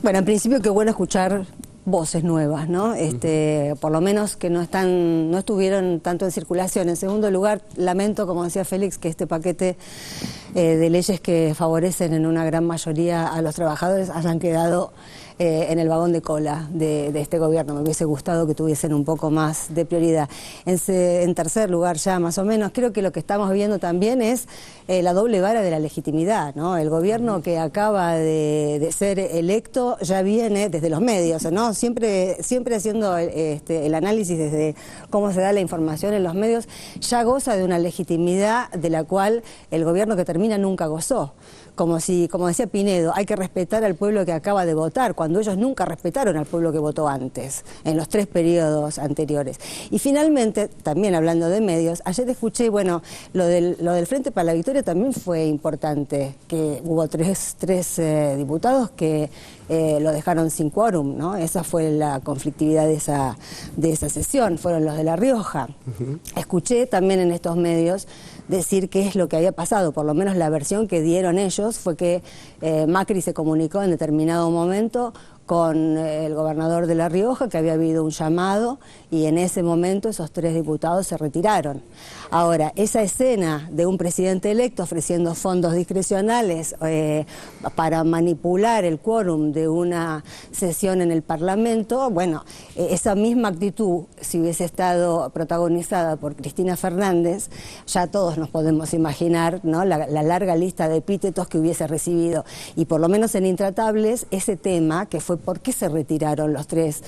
Bueno, en principio qué bueno escuchar voces nuevas, ¿no? Por lo menos que no estuvieron tanto en circulación. En segundo lugar, lamento, como decía Félix, que este paquete de leyes que favorecen en una gran mayoría a los trabajadores hayan quedado en el vagón de cola de este gobierno. Me hubiese gustado que tuviesen un poco más de prioridad. En tercer lugar, ya más o menos, creo que lo que estamos viendo también es la doble vara de la legitimidad, ¿no? El gobierno que acaba de ser electo ya viene desde los medios, ¿no? Siempre haciendo el análisis desde cómo se da la información en los medios, ya goza de una legitimidad de la cual el gobierno que termina nunca gozó. Como decía Pinedo, hay que respetar al pueblo que acaba de votar, cuando ellos nunca respetaron al pueblo que votó antes, en los 3 periodos anteriores. Y finalmente, también hablando de medios, ayer escuché, bueno, lo del Frente para la Victoria también fue importante, que hubo tres diputados que lo dejaron sin quórum, ¿no? Esa fue la conflictividad de esa sesión, fueron los de La Rioja. Escuché también en estos medios decir qué es lo que había pasado, por lo menos la versión que dieron ellos fue que Macri se comunicó en determinado momento con el gobernador de La Rioja, que había habido un llamado, y en ese momento esos 3 diputados se retiraron. Ahora, esa escena de un presidente electo ofreciendo fondos discrecionales para manipular el quórum de una sesión en el Parlamento, bueno, esa misma actitud, si hubiese estado protagonizada por Cristina Fernández, ya todos nos podemos imaginar, ¿no?, la larga lista de epítetos que hubiese recibido. Y por lo menos en Intratables, ese tema, que fue por qué se retiraron los 3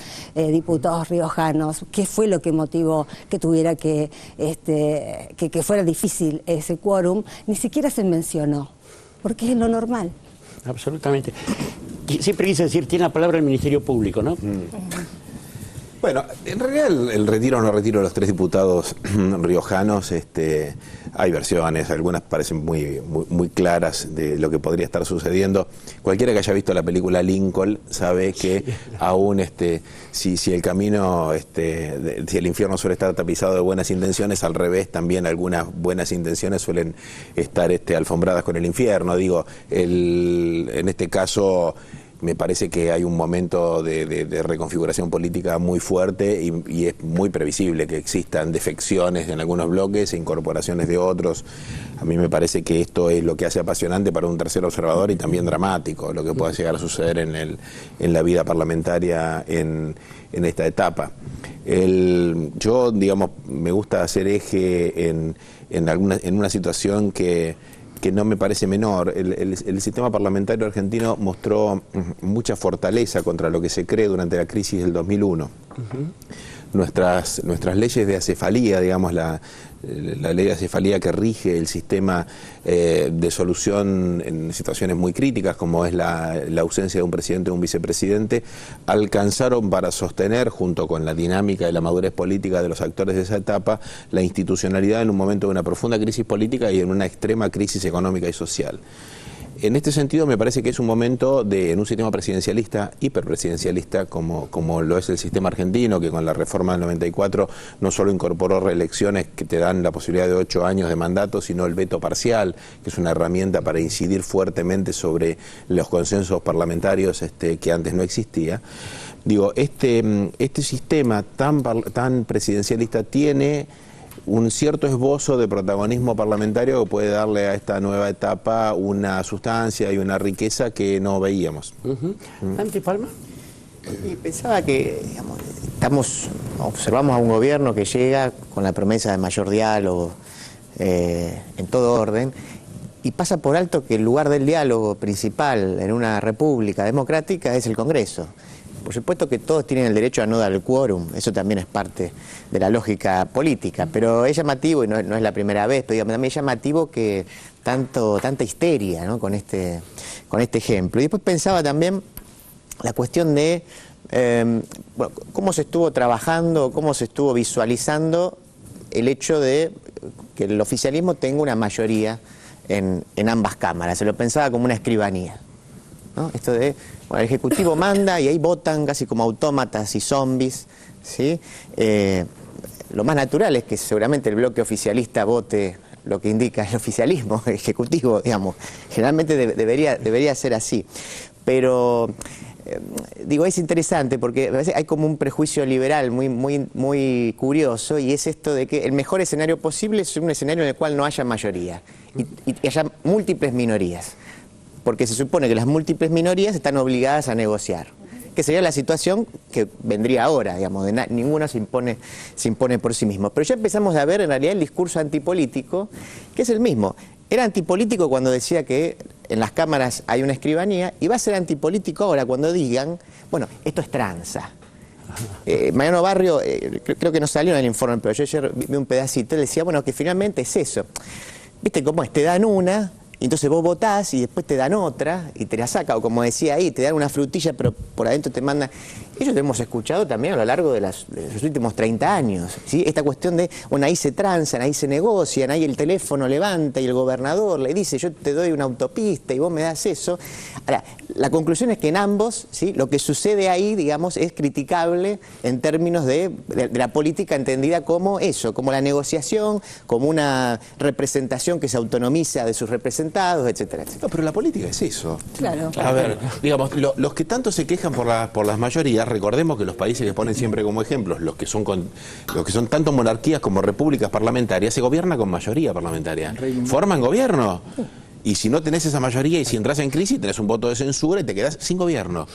diputados riojanos, qué fue lo que motivó que tuviera que fuera difícil ese quórum, ni siquiera se mencionó, porque es lo normal. Absolutamente. Siempre quise decir, tiene la palabra el Ministerio Público, ¿no? Bueno, en realidad el retiro o no retiro de los 3 diputados riojanos, hay versiones, algunas parecen muy claras de lo que podría estar sucediendo. Cualquiera que haya visto la película Lincoln sabe que aún si el camino, si el infierno suele estar tapizado de buenas intenciones, al revés también algunas buenas intenciones suelen estar alfombradas con el infierno. Digo, en este caso me parece que hay un momento de reconfiguración política muy fuerte y es muy previsible que existan defecciones en algunos bloques e incorporaciones de otros. A mí me parece que esto es lo que hace apasionante para un tercer observador y también dramático, lo que pueda llegar a suceder en la vida parlamentaria en esta etapa. Yo, digamos, me gusta hacer eje en una situación que no me parece menor. El sistema parlamentario argentino mostró mucha fortaleza contra lo que se cree durante la crisis del 2001. Nuestras leyes de acefalía, digamos, la ley de acefalía que rige el sistema de solución en situaciones muy críticas, como es la ausencia de un presidente o un vicepresidente, alcanzaron para sostener, junto con la dinámica y la madurez política de los actores de esa etapa, la institucionalidad en un momento de una profunda crisis política y en una extrema crisis económica y social. En este sentido me parece que es un momento en un sistema presidencialista, hiperpresidencialista, como lo es el sistema argentino, que con la reforma del 94 no solo incorporó reelecciones que te dan la posibilidad de 8 años de mandato, sino el veto parcial, que es una herramienta para incidir fuertemente sobre los consensos parlamentarios que antes no existía. Digo, este sistema tan presidencialista tiene un cierto esbozo de protagonismo parlamentario que puede darle a esta nueva etapa una sustancia y una riqueza que no veíamos. Santi Palma. Y pensaba que, digamos, observamos a un gobierno que llega con la promesa de mayor diálogo en todo orden, y pasa por alto que el lugar del diálogo principal en una república democrática es el Congreso. Por supuesto que todos tienen el derecho a no dar el quórum, eso también es parte de la lógica política, pero es llamativo, y no es la primera vez, pero digamos, también es llamativo que tanta histeria, ¿no?, con este ejemplo. Y después pensaba también la cuestión de bueno, cómo se estuvo trabajando, cómo se estuvo visualizando el hecho de que el oficialismo tenga una mayoría en ambas cámaras. Se lo pensaba como una escribanía, ¿no? Esto de, bueno, el Ejecutivo manda y ahí votan casi como autómatas y zombies, ¿sí? Lo más natural es que seguramente el bloque oficialista vote lo que indica el oficialismo ejecutivo, digamos. Generalmente debería ser así. Pero digo, es interesante porque a veces hay como un prejuicio liberal muy curioso, y es esto de que el mejor escenario posible es un escenario en el cual no haya mayoría y haya múltiples minorías, porque se supone que las múltiples minorías están obligadas a negociar, que sería la situación que vendría ahora, digamos, ninguno se impone por sí mismo. Pero ya empezamos a ver en realidad el discurso antipolítico, que es el mismo. Era antipolítico cuando decía que en las cámaras hay una escribanía, y va a ser antipolítico ahora cuando digan, bueno, esto es tranza. Mariano Barrio, creo que no salió en el informe, pero yo ayer vi un pedacito, él decía, bueno, que finalmente es eso. ¿Viste cómo es? Te dan una, y entonces vos votás y después te dan otra y te la saca, o como decía ahí, te dan una frutilla pero por adentro te mandan. Ellos lo hemos escuchado también a lo largo de los últimos 30 años, ¿sí? Esta cuestión de, bueno, ahí se transan, ahí se negocian, ahí el teléfono levanta y el gobernador le dice, yo te doy una autopista y vos me das eso. Ahora, la conclusión es que en ambos, ¿sí?, lo que sucede ahí, digamos, es criticable en términos de la política entendida como eso, como la negociación, como una representación que se autonomiza de sus representados, etcétera, etcétera. No, pero la política es eso. Claro. A ver, digamos, los que tanto se quejan por las mayorías, recordemos que los países que ponen siempre como ejemplos, los que son tanto monarquías como repúblicas parlamentarias, se gobierna con mayoría parlamentaria. Forman gobierno. Y si no tenés esa mayoría y si entras en crisis, tenés un voto de censura y te quedás sin gobierno.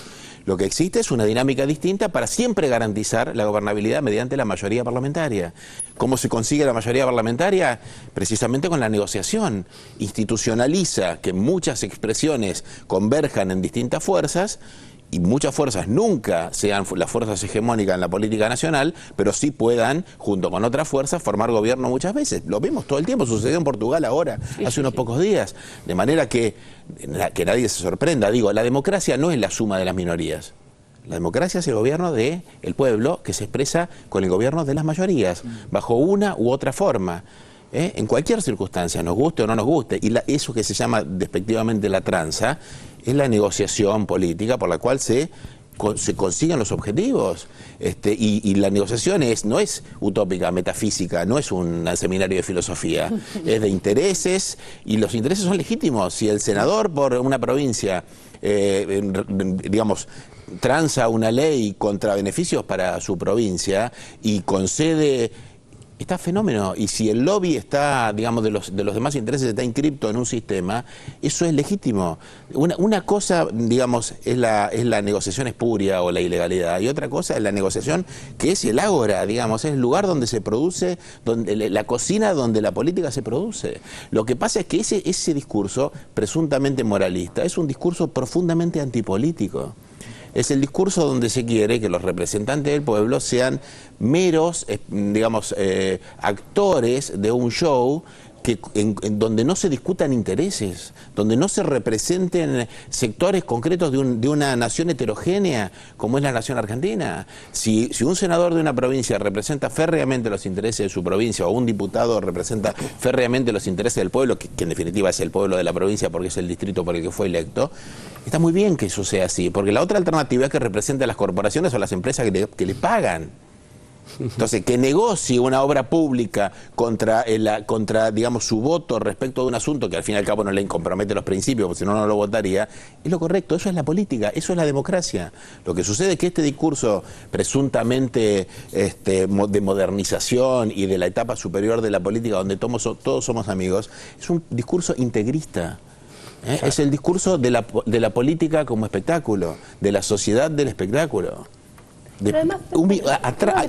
Lo que existe es una dinámica distinta para siempre garantizar la gobernabilidad mediante la mayoría parlamentaria. ¿Cómo se consigue la mayoría parlamentaria? Precisamente con la negociación. Institucionaliza que muchas expresiones converjan en distintas fuerzas, y muchas fuerzas nunca sean las fuerzas hegemónicas en la política nacional, pero sí puedan, junto con otras fuerzas, formar gobierno muchas veces. Lo vemos todo el tiempo, sucedió en Portugal ahora, hace unos pocos días. De manera que nadie se sorprenda. Digo, la democracia no es la suma de las minorías. La democracia es el gobierno del pueblo que se expresa con el gobierno de las mayorías, bajo una u otra forma. En cualquier circunstancia, nos guste o no nos guste. Y eso que se llama despectivamente la tranza, es la negociación política por la cual se consiguen los objetivos. Y la negociación no es utópica, metafísica, no es un seminario de filosofía, es de intereses, y los intereses son legítimos. Si el senador por una provincia, digamos, tranza una ley contra beneficios para su provincia y concede, está fenómeno. Y si el lobby está, digamos, de los demás intereses está inscripto en un sistema, eso es legítimo. Una cosa, digamos, es la negociación espuria o la ilegalidad, y otra cosa es la negociación que es el ágora, digamos, es el lugar donde se produce, la cocina donde la política se produce. Lo que pasa es que ese discurso presuntamente moralista es un discurso profundamente antipolítico. Es el discurso donde se quiere que los representantes del pueblo sean meros, digamos, actores de un show en donde no se discutan intereses, donde no se representen sectores concretos de una nación heterogénea como es la nación argentina. Si un senador de una provincia representa férreamente los intereses de su provincia, o un diputado representa férreamente los intereses del pueblo, que en definitiva es el pueblo de la provincia porque es el distrito por el que fue electo, está muy bien que eso sea así, porque la otra alternativa es que represente a las corporaciones o a las empresas que le pagan. Entonces, que negocie una obra pública contra, digamos, su voto respecto de un asunto que al fin y al cabo no le compromete los principios, porque si no, no lo votaría, es lo correcto. Eso es la política, eso es la democracia. Lo que sucede es que este discurso presuntamente de modernización y de la etapa superior de la política, donde todos somos amigos, es un discurso integrista. Claro. Es el discurso de la política como espectáculo, de la sociedad del espectáculo.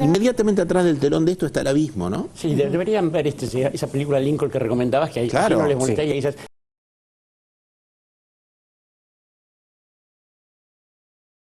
Inmediatamente atrás del telón de esto está el abismo, ¿no? Sí, deberían ver esa película Lincoln que recomendabas, que a ellos no les molesta, y ahí dices,